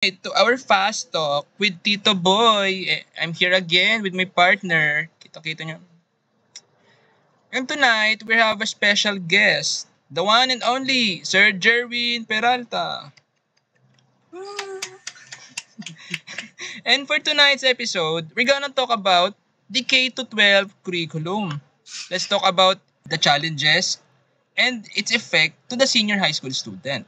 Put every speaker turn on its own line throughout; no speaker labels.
To our fast talk with Tito Boy. I'm here again with my partner. Kita-kita nyo. And tonight, we have a special guest. The one and only, Sir Jerwin Peralta. And for tonight's episode, we're gonna talk about the K to 12 curriculum. Let's talk about the challenges and its effect to the senior high school student.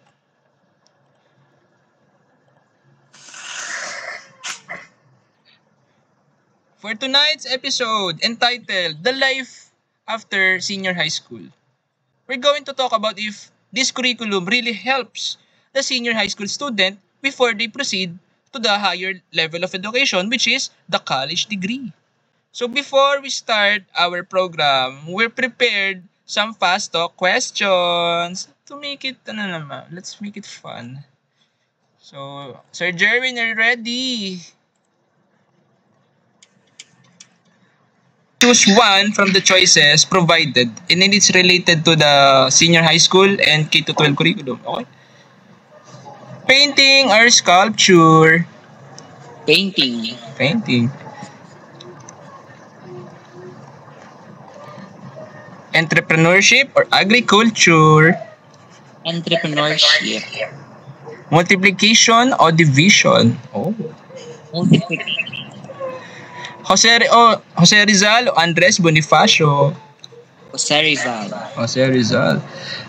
For tonight's episode entitled The Life After Senior High School, we're going to talk about if this curriculum really helps the senior high school student before they proceed to the higher level of education, which is the college degree. So before we start our program, we're prepared some fast talk questions to make it, let's make it fun. So, Sir Jerwin, are you ready? Choose one from the choices provided and then it's related to the senior high school and K to 12 curriculum. Okay? Painting or sculpture?
Painting.
Painting. Entrepreneurship or agriculture?
Entrepreneurship.
Multiplication or division? Oh.
Multiplication.
Jose Rizal o Andres Bonifacio?
Jose Rizal.
Jose Rizal.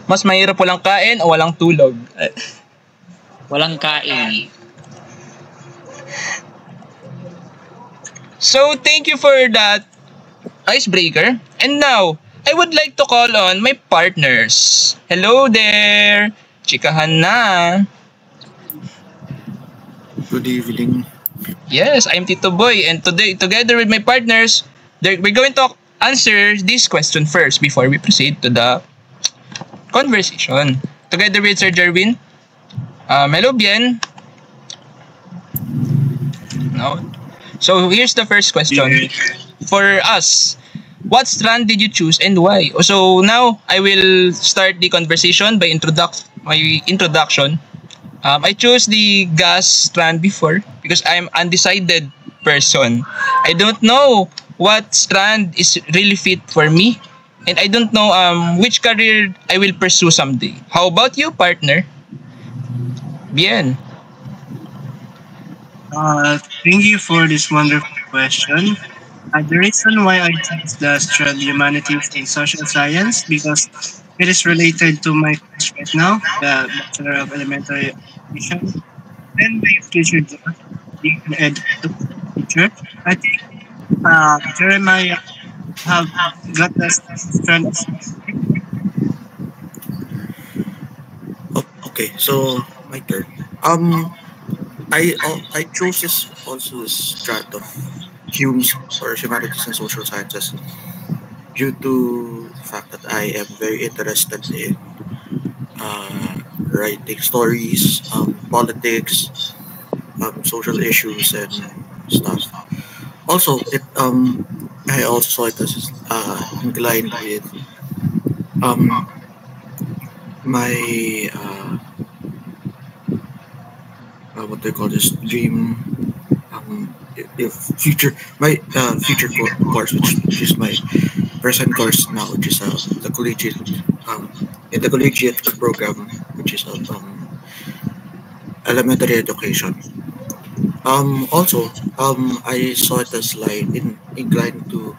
Mas mahirap walang kain o walang tulog?
Walang kain.
So, thank you for that icebreaker. And now, I would like to call on my partners. Hello there! Chikahan na!
Good evening.
Yes, I'm Tito Boy and today, together with my partners, we're going to answer this question first before we proceed to the conversation. Together with Sir Jerwin, hello Bien. No. So here's the first question for us. What strand did you choose and why? So now I will start the conversation by my introduction. I chose the gas strand before because I'm undecided person. I don't know what strand is really fit for me and I don't know which career I will pursue someday. How about you, partner? Bien.
Thank you for this wonderful question. The reason why I chose the strand Humanities and Social Science because it is related to my course right now, the Bachelor of Elementary Education, and my future job, being an teacher. I think Jeremiah have got the strand.
Okay, so my turn. I chose this also this strat of Humes or Humanities and Social Sciences due to the fact that I am very interested in writing stories, politics, social issues and stuff. Also, I also saw it as inclined with my what they call this dream if future my future course which is my present course now which is the collegiate in the collegiate program which is elementary education. Also I saw it as like inclined to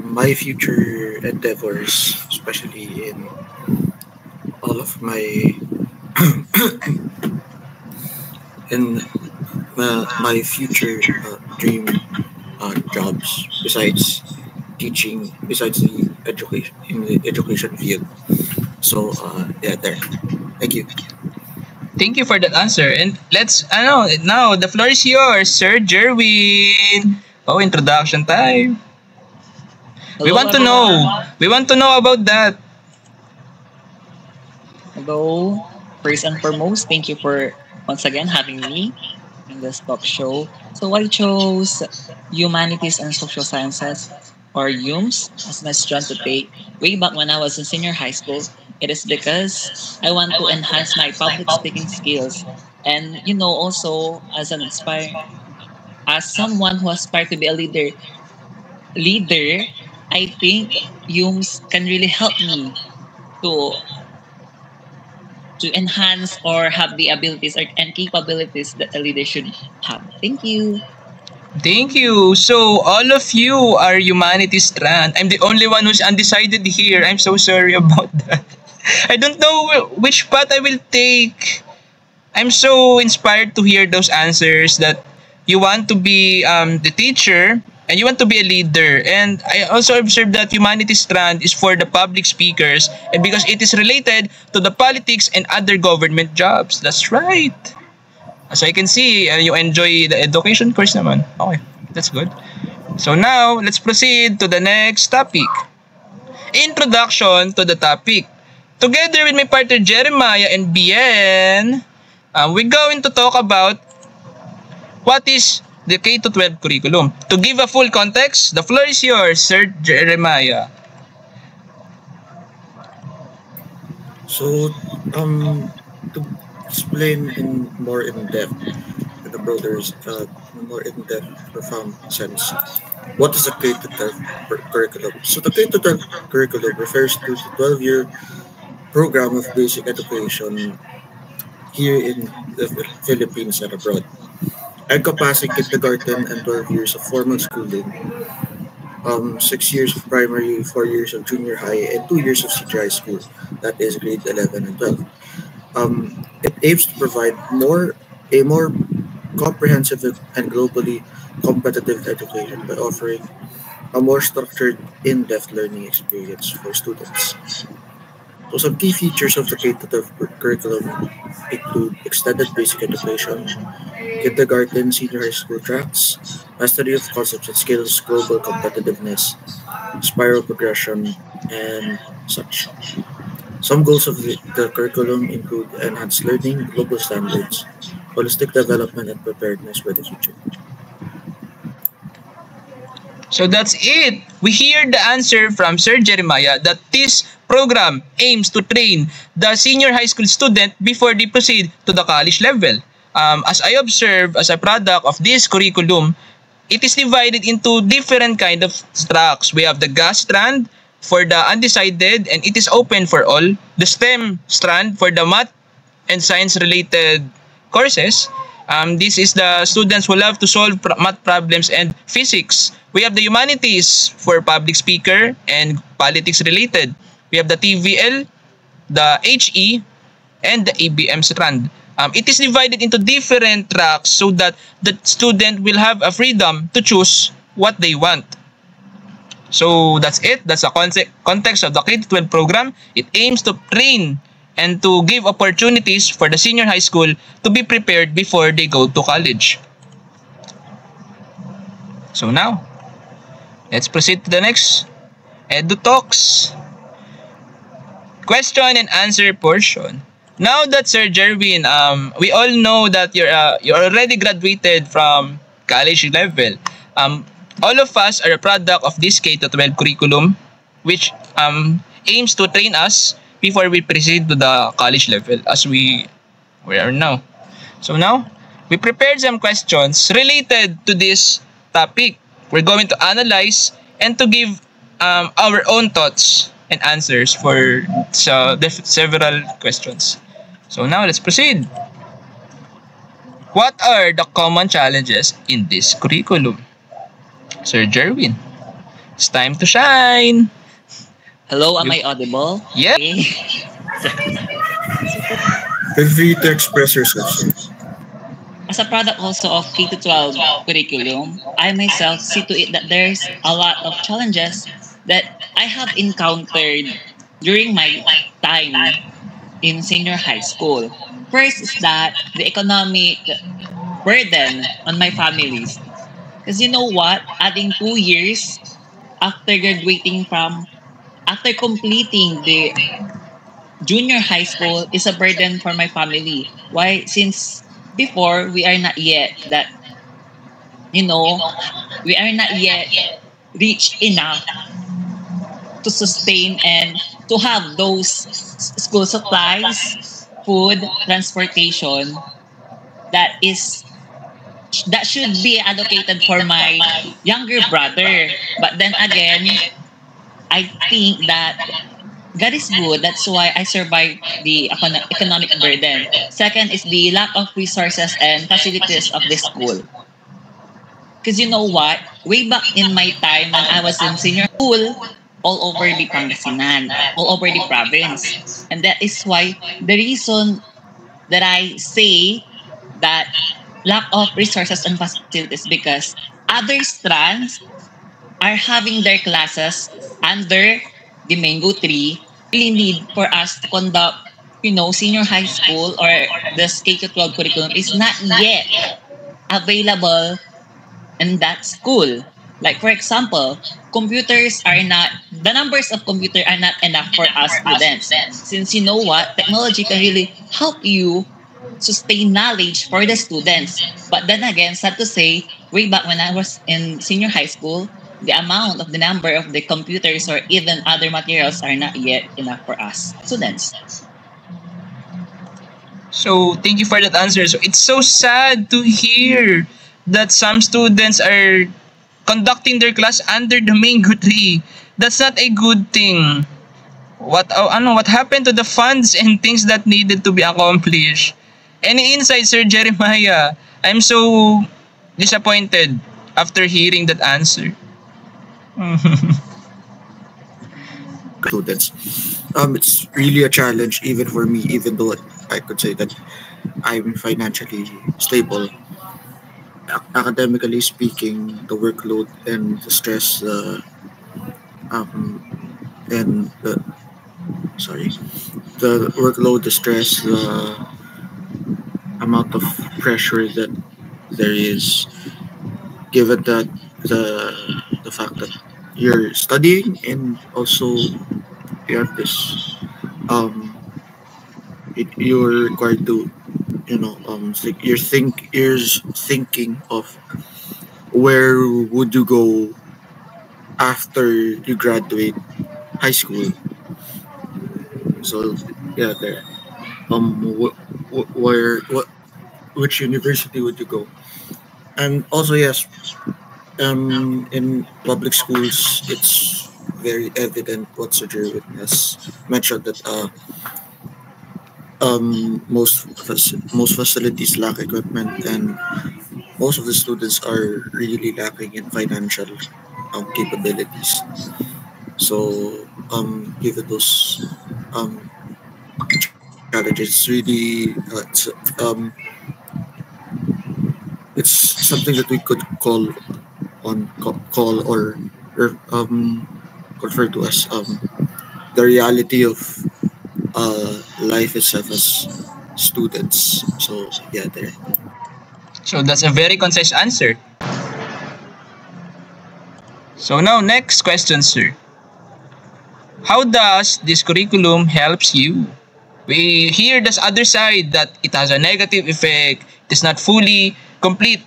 my future endeavors, especially in all of my in my future dream jobs besides teaching, besides the education in the education field. So yeah, there. Thank you.
Thank you for that answer. And now the floor is yours, Sir Jerwin. Oh, introduction time. We
Hello,
want to know.
everyone.
We want to know about that.
Hello. First and foremost, thank you for once again having me in this talk show. So I chose Humanities and Social Sciences or HUMS as my strand to take way back when I was in senior high school It is because I want to enhance my public speaking skills. And also as someone who aspires to be a leader, I think Yums can really help me to enhance or have the abilities and capabilities that a leader should have. Thank you.
Thank you. So, all of you are humanities strand. I'm the only one who's undecided here. I'm so sorry about that. I don't know which path I will take. I'm so inspired to hear those answers that you want to be the teacher and you want to be a leader. And I also observed that humanities strand is for the public speakers and because it is related to the politics and other government jobs. That's right. As I can see, you enjoy the education course naman. Okay, that's good. So now, let's proceed to the next topic. Introduction to the topic. Together with my partner Jeremiah and Bien, we're going to talk about what is the K-12 curriculum. To give a full context, the floor is yours, Sir Jeremiah.
So, to explain in more in depth, in a more in depth, profound sense, what is a K-12 curriculum? So, the K-12 curriculum refers to the 12-year program of basic education here in the Philippines and abroad, encompassing kindergarten and 12 years of formal schooling, 6 years of primary, 4 years of junior high, and 2 years of senior high school, that is grade 11 and 12. It aims to provide a more comprehensive and globally competitive education by offering a more structured, in-depth learning experience for students. So some key features of the K-12 curriculum include extended basic education, kindergarten, senior high school tracks, mastery of concepts and skills, global competitiveness, spiral progression, and such. Some goals of the curriculum include enhanced learning, global standards, holistic development, and preparedness for the future.
So that's it. We hear the answer from Sir Jeremiah that this program aims to train the senior high school student before they proceed to the college level. As I observe, as a product of this curriculum, it is divided into different kind of tracks. We have the GAS strand for the undecided and it is open for all. The STEM strand for the math and science related courses. This is the students who love to solve math problems and physics. We have the humanities for public speaker and politics related. We have the TVL, the HE, and the ABM strand. It is divided into different tracks so that the student will have a freedom to choose what they want. So that's it. That's the context of the K-12 program. It aims to train and to give opportunities for the senior high school to be prepared before they go to college. So now, let's proceed to the next Edu Talks question and answer portion. Now that Sir Jerwin, we all know that you're already graduated from college level. All of us are a product of this K-12 curriculum, which aims to train us before we proceed to the college level as we are now. So now, we prepared some questions related to this topic. We're going to analyze and to give our own thoughts and answers for the several questions. So now, let's proceed. What are the common challenges in this curriculum? Sir Jerwin, it's time to shine.
Hello, am I audible?
Yep.
Okay.
Feel free to express yourself, sir.
As a product also of K-12 curriculum, I myself see to it that there's a lot of challenges that I have encountered during my time in senior high school. First is that the economic burden on my families. Because you know what? Adding 2 years after completing the junior high school is a burden for my family. Why? Since before we are not yet rich enough to sustain and to have those school supplies, food, transportation that is that should be allocated for my younger brother. But then again, I think that God is good. That's why I survived the economic burden. Second is the lack of resources and facilities of the school. Because you know what? Way back in my time when I was in senior school, all over the Pangasinan, all over the province. And that is why the reason that I say that lack of resources and facilities because other strands are having their classes under the mango tree. Really need for us to conduct, senior high school or the K-12 curriculum is not yet available in that school. Like for example, the numbers of computer are not enough for us students. Since you know what, technology can really help you sustain knowledge for the students. But then again, sad to say, way back when I was in senior high school, the number of the computers or even other materials are not yet enough for us students.
So thank you for that answer. So it's so sad to hear that some students are conducting their class under the mango tree. That's not a good thing. What happened to the funds and things that needed to be accomplished? Any insight, Sir Jeremiah? I'm so disappointed after hearing that answer.
Students. It's really a challenge even for me, even though I could say that I'm financially stable. Academically speaking, the workload and the stress, and the workload, the stress, the amount of pressure that there is, given that the fact that you're studying and also you have this you're required to you're thinking of where would you go after you graduate high school. So yeah, there. Which university would you go? And also yes, in public schools, it's very evident what Sir Jerwin has mentioned that most facilities lack equipment, and most of the students are really lacking in financial capabilities. So given those challenges, it's really it's something that we could call or refer to as the reality of life itself as students. So yeah, there.
So that's a very concise answer. So now next question, sir. How does this curriculum helps you? We hear this other side that it has a negative effect. It is not fully complete.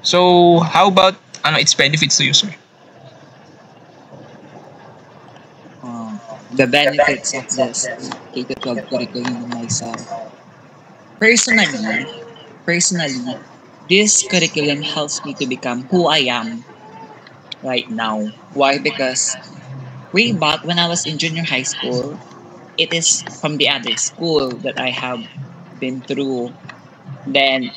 So how about its benefits to you, sir?
The benefits of this K-12 curriculum in myself. Personally, this curriculum helps me to become who I am right now. Why? Because way back when I was in junior high school, it is from the other school that I have been through. Then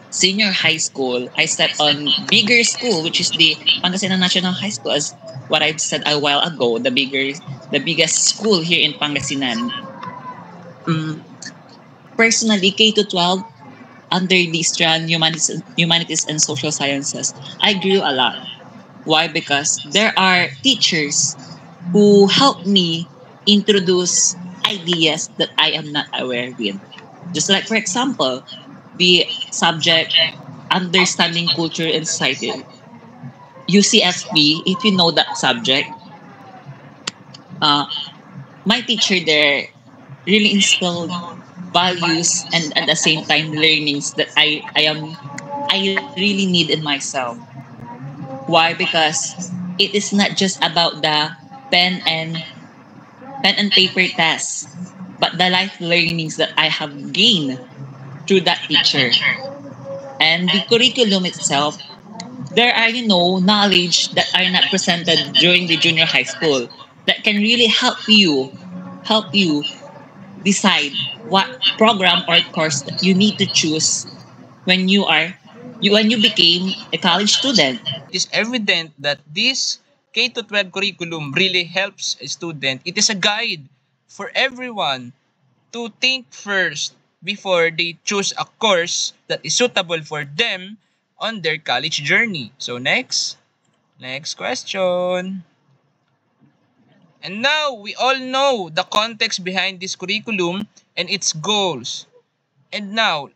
senior high school, I stepped on bigger school, which is the Pangasinan National High School, as what I've said a while ago, the biggest school here in Pangasinan. Personally, K to 12, under the strand humanities and social sciences, I grew a lot. Why? Because there are teachers who help me introduce ideas that I am not aware with. Just like, for example, the subject Understanding Culture and Society, UCSB, if you know that subject, my teacher there really instilled values and at the same time learnings that I really need in myself. Why? Because it is not just about the pen and pen and paper tests, but the life learnings that I have gained through that teacher. And the curriculum itself, there are, knowledge that are not presented during the junior high school that can really help you decide what program or course that you need to choose when you became a college student.
It is evident that this K to 12 curriculum really helps a student. It is a guide for everyone to think first before they choose a course that is suitable for them on their college journey. So next question. And now we all know the context behind this curriculum and its goals. And now,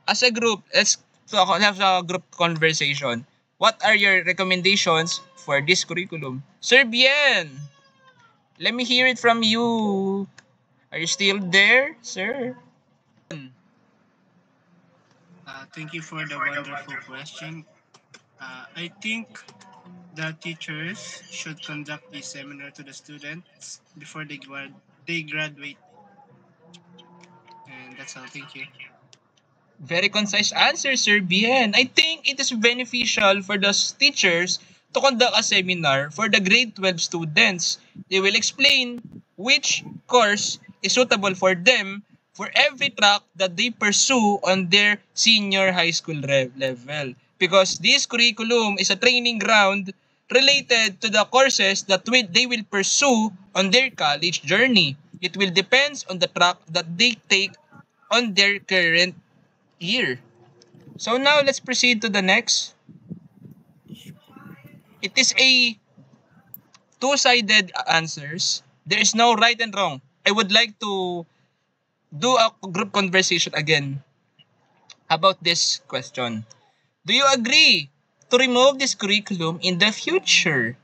as a group, let's have a group conversation. What are your recommendations for this curriculum? Sir Bien, let me hear it from you. Are you still there, sir?
Thank you for the wonderful question. I think the teachers should conduct a seminar to the students before they graduate, and that's all. Thank you.
Very concise answer, Sir Bien. I think it is beneficial for the teachers to conduct a seminar for the grade 12 students. They will explain which course is suitable for them for every track that they pursue on their senior high school level. Because this curriculum is a training ground related to the courses that they will pursue on their college journey. It will depend on the track that they take on their current year. So now let's proceed to the next. It is a two-sided answers. There is no right and wrong. I would like to do a group conversation again about this question. Do you agree to remove this curriculum in the future?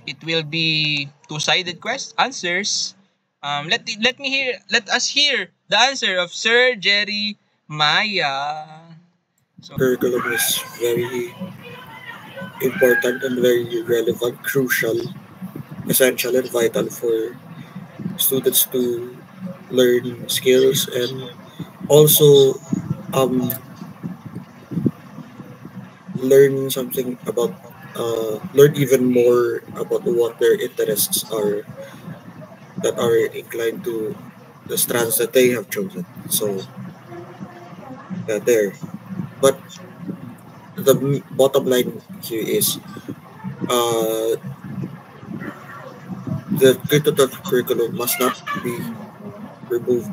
It will be two-sided answers. Let us hear the answer of Sir Jerry Maya.
Curriculum is very important and very relevant, crucial, essential, and vital for students to learn skills and also learn something about learn even more about what their interests are that are inclined to the strands that they have chosen. So there. But the bottom line here is the critical curriculum must not be removed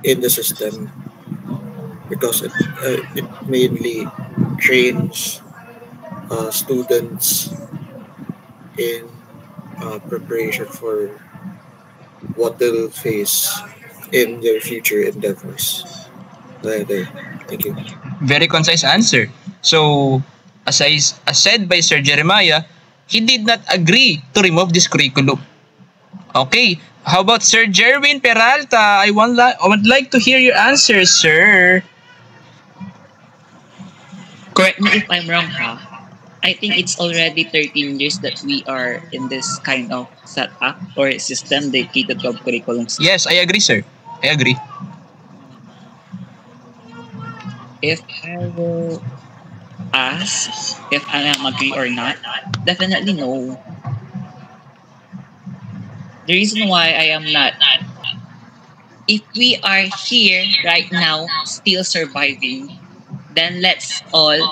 in the system because it mainly trains students in preparation for what they'll face in their future endeavors. There. Thank you.
Very concise answer. So, as said by Sir Jeremiah, he did not agree to remove this curriculum. Okay, how about Sir Jerwin Peralta? I would like to hear your answer, sir.
Correct me if I'm wrong, ha? I think it's already 13 years that we are in this kind of setup or system, the K-12 curriculums.
Yes, I agree, sir. I agree.
If I will ask if I am agree or not, definitely no. The reason why I am not, if we are here right now still surviving, then let's all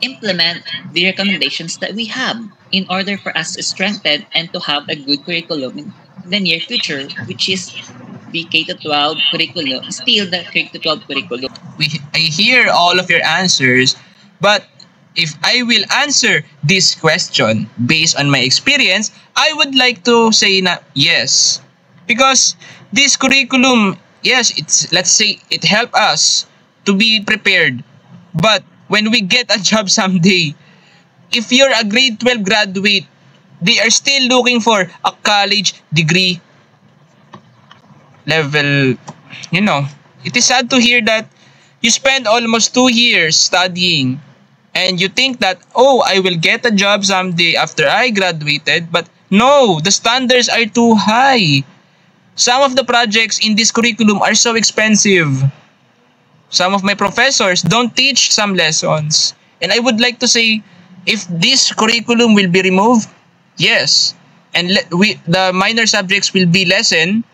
implement the recommendations that we have in order for us to strengthen and to have a good curriculum in the near future, which is the K-12 curriculum, still the K-12 curriculum.
I hear all of your answers, but if I will answer this question based on my experience, I would like to say na yes. Because this curriculum, yes, let's say it help us to be prepared. But when we get a job someday, if you're a grade 12 graduate, they are still looking for a college degree level. It is sad to hear that you spend almost 2 years studying and you think that, oh, I will get a job someday after I graduated, but No, the standards are too high. Some of the projects in this curriculum are so expensive. Some of my professors don't teach some lessons. And I would like to say, if this curriculum will be removed, yes. And the minor subjects will be lessened.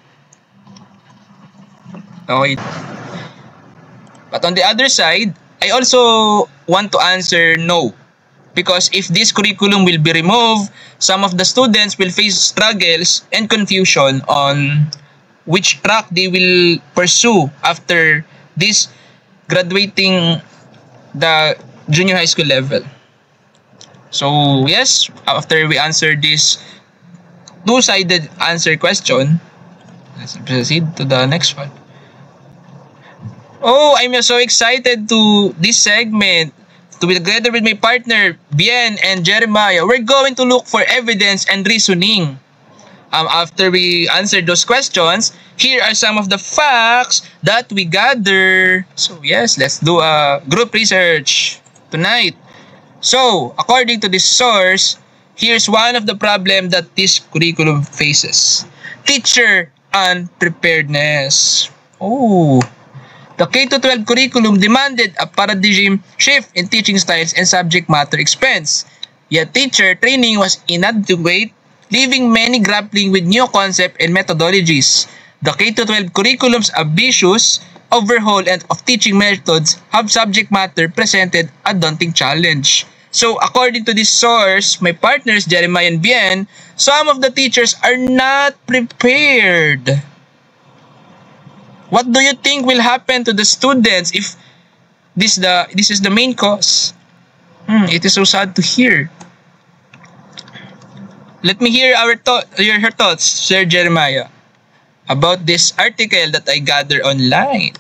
Okay. But on the other side, I also want to answer no. Because if this curriculum will be removed, some of the students will face struggles and confusion on which track they will pursue after this graduating the junior high school level. So yes, after we answer this two-sided answer question, let's proceed to the next one. Oh, I'm so excited to this segment. To be together with my partner, Bien and Jeremiah, we're going to look for evidence and reasoning. After we answer those questions, here are some of the facts that we gather. So yes, let's do a group research tonight. So, according to this source, here's one of the problems that this curriculum faces. Teacher unpreparedness. Oh, the K-12 curriculum demanded a paradigm shift in teaching styles and subject matter expense. Yet teacher training was inadequate, leaving many grappling with new concepts and methodologies. The K-12 curriculum's ambitious overhaul and of teaching methods have subject matter presented a daunting challenge. So according to this source, my partners Jeremiah and Bien, some of the teachers are not prepared. What do you think will happen to the students if this is the main cause? It is so sad to hear. Let me hear her thoughts, Sir Jeremiah, about this article that I gathered online.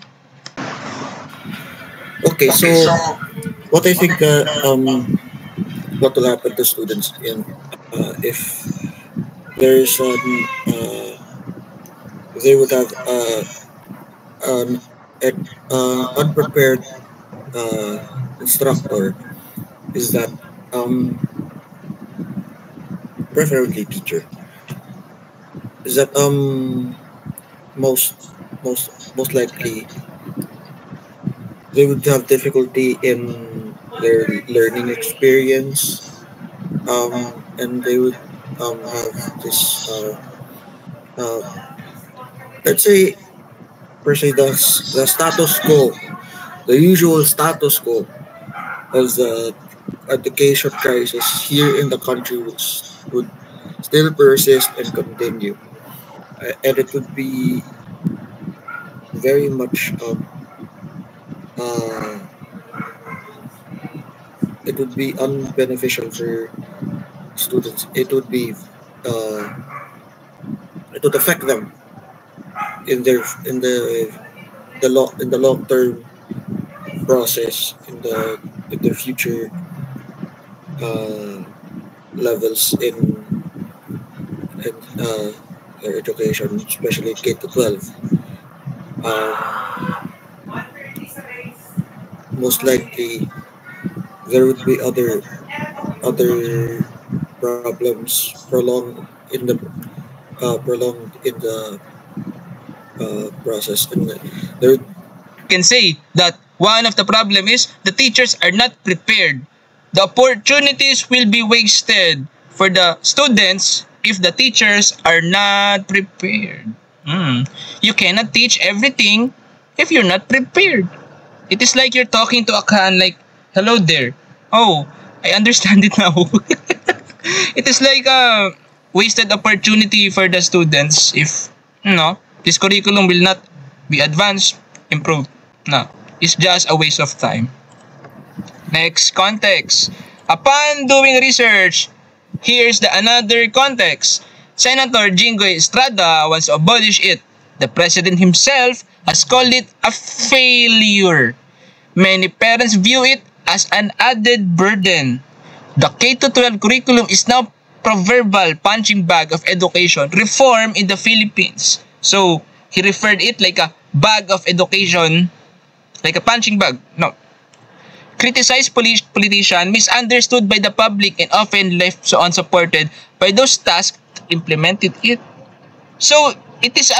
Okay, so what I think what will happen to students if there is they would have an unprepared instructor is that preferably teacher is that most likely they would have difficulty in their learning experience and they would have this let's say per se the status quo, the usual status quo of the education crisis here in the country would still persist and continue, and it would be very much it would be unbeneficial for students. It would affect them in the long term process in their future levels in their education, especially K to 12. Most likely there would be other problems prolonged in the process, and there
Can say that one of the problem is the teachers are not prepared. The opportunities will be wasted for the students if the teachers are not prepared. You cannot teach everything if you're not prepared. It is like you're talking to a can like, hello there. Oh, I understand it now. It is like a wasted opportunity for the students if, this curriculum will not be advanced, improved. No, it's just a waste of time. Next context. Upon doing research, here's another context. Senator Jinggoy Estrada wants to abolish it. The president himself has called it a failure. Many parents view it as an added burden. The K-12 curriculum is now proverbial punching bag of education reform in the Philippines. So, he referred it like a bag of education, like a punching bag. No. Criticized politician, misunderstood by the public and often left so unsupported by those tasked implemented it. So it is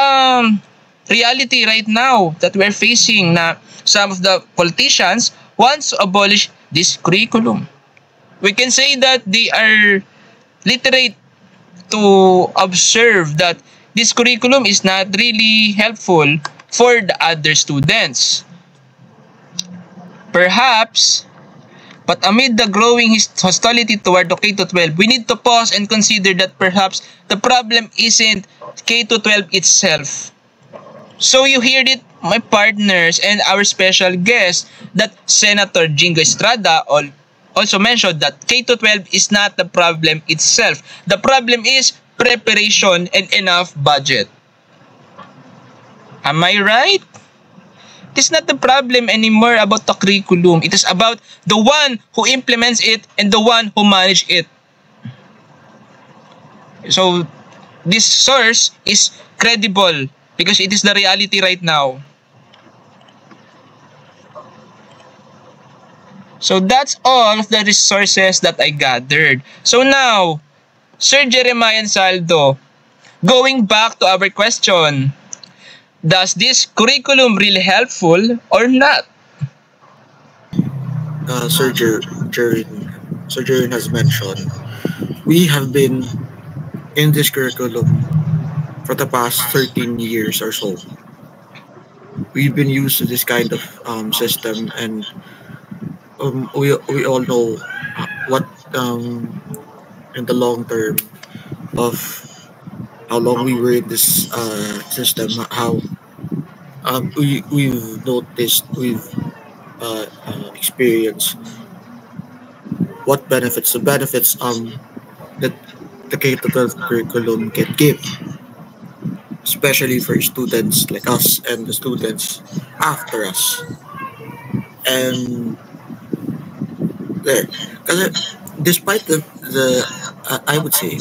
reality right now that we're facing na some of the politicians wants to abolish this curriculum. We can say that they are literate to observe that this curriculum is not really helpful for the other students. Perhaps, but amid the growing hostility toward the K-12, we need to pause and consider that perhaps the problem isn't K-12 itself. So you heard it, my partners and our special guest, that Senator Jingo Estrada also mentioned that K-12 is not the problem itself. The problem is preparation and enough budget. Am I right? It is not the problem anymore about the curriculum. It is about the one who implements it and the one who manages it. So this source is credible because it is the reality right now. So that's all of the resources that I gathered. So now, Sir Jeremiah and Saldo, going back to our question, does this curriculum really helpful or not?
Sir Jerin has mentioned, we have been in this curriculum for the past 13 years or so. We've been used to this kind of system, and we all know what in the long term of how long we were in this system, how we've experienced what benefits, the benefits that the K-12 curriculum can give, especially for students like us and the students after us. And there, because despite the I would say,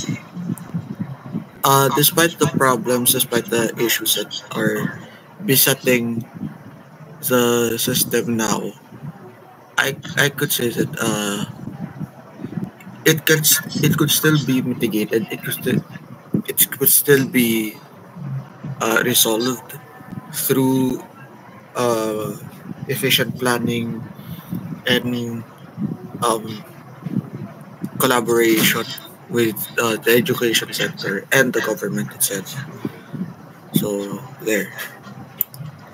despite the problems, despite the issues that are besetting the system now, I could say that it could still be mitigated. It could still be resolved through efficient planning and um, collaboration with the education sector and the government itself. So there.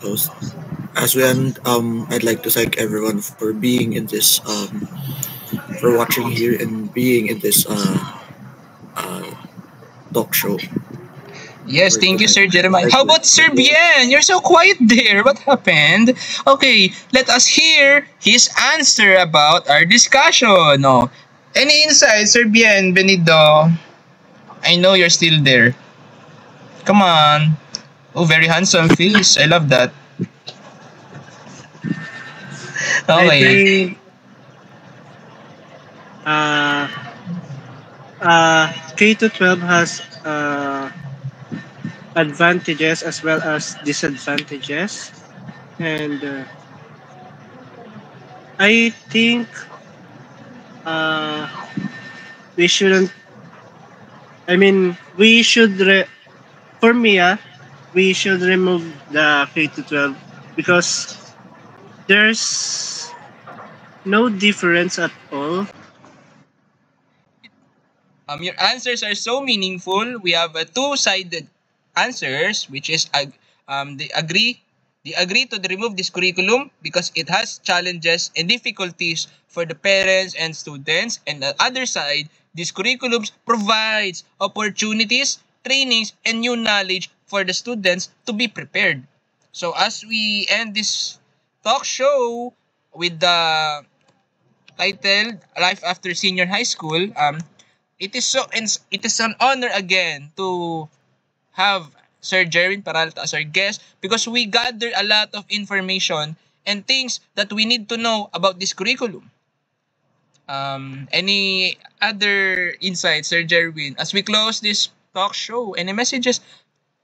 Those. As we end, I'd like to thank everyone for being in this, for watching here and being in this uh, talk show
Yes,
for
thank you,
tonight.
Sir Jeremiah. How about Sir Bien? You're so quiet there. What happened? Okay, let us hear his answer about our discussion. No. Any insights, Sir Bien, Benito? I know you're still there. Come on. Oh, very handsome face. I love that.
I
Okay.
think uh, K to 12 has advantages as well as disadvantages, and I think uh, we shouldn't. I mean, we should. For me, we should remove the K to 12 because there's no difference at all.
Your answers are so meaningful. We have two-sided answers, which is they agree to remove this curriculum because it has challenges and difficulties for the parents and students. And the other side, this curriculum provides opportunities, trainings, and new knowledge for the students to be prepared. So as we end this talk show with the titled Life After Senior High School, it is an honor again to have Sir Jerwin Peralta as our guest because we gathered a lot of information and things that we need to know about this curriculum. Any other insights, Sir Jerwin, as we close this talk show? Any messages?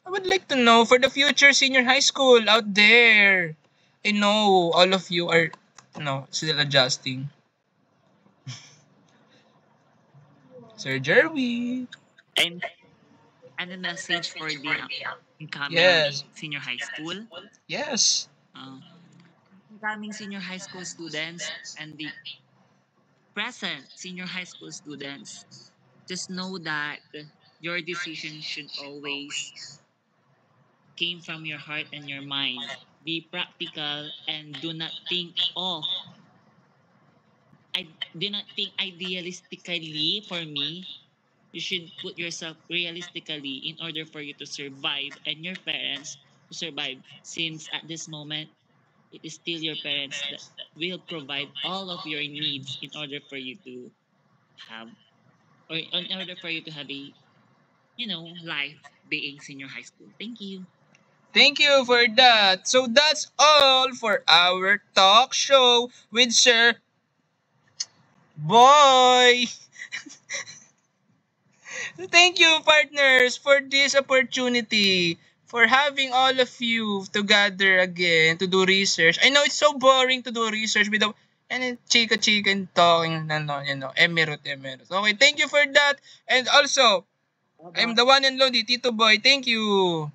I would like to know for the future senior high school out there. I know all of you are still adjusting. Sir Jerwin.
And Any message for the incoming
Yes.
senior high school?
Yes.
Uh, incoming senior high school students and the present senior high school students, just know that your decision should always came from your heart and your mind. Be practical and do not think of I do not think idealistically for me. You should put yourself realistically in order for you to survive and your parents to survive, since at this moment it is still your parents that will provide all of your needs in order for you to have, or in order for you to have a, life being senior high school. Thank you.
Thank you for that. So that's all for our talk show with Sir Boy. Thank you, partners, for this opportunity, for having all of you together again to do research. I know it's so boring to do research without and chika and talking, emirot. Okay, thank you for that. And also, I'm
Bye-bye.
the one and only Tito Boy. Thank you.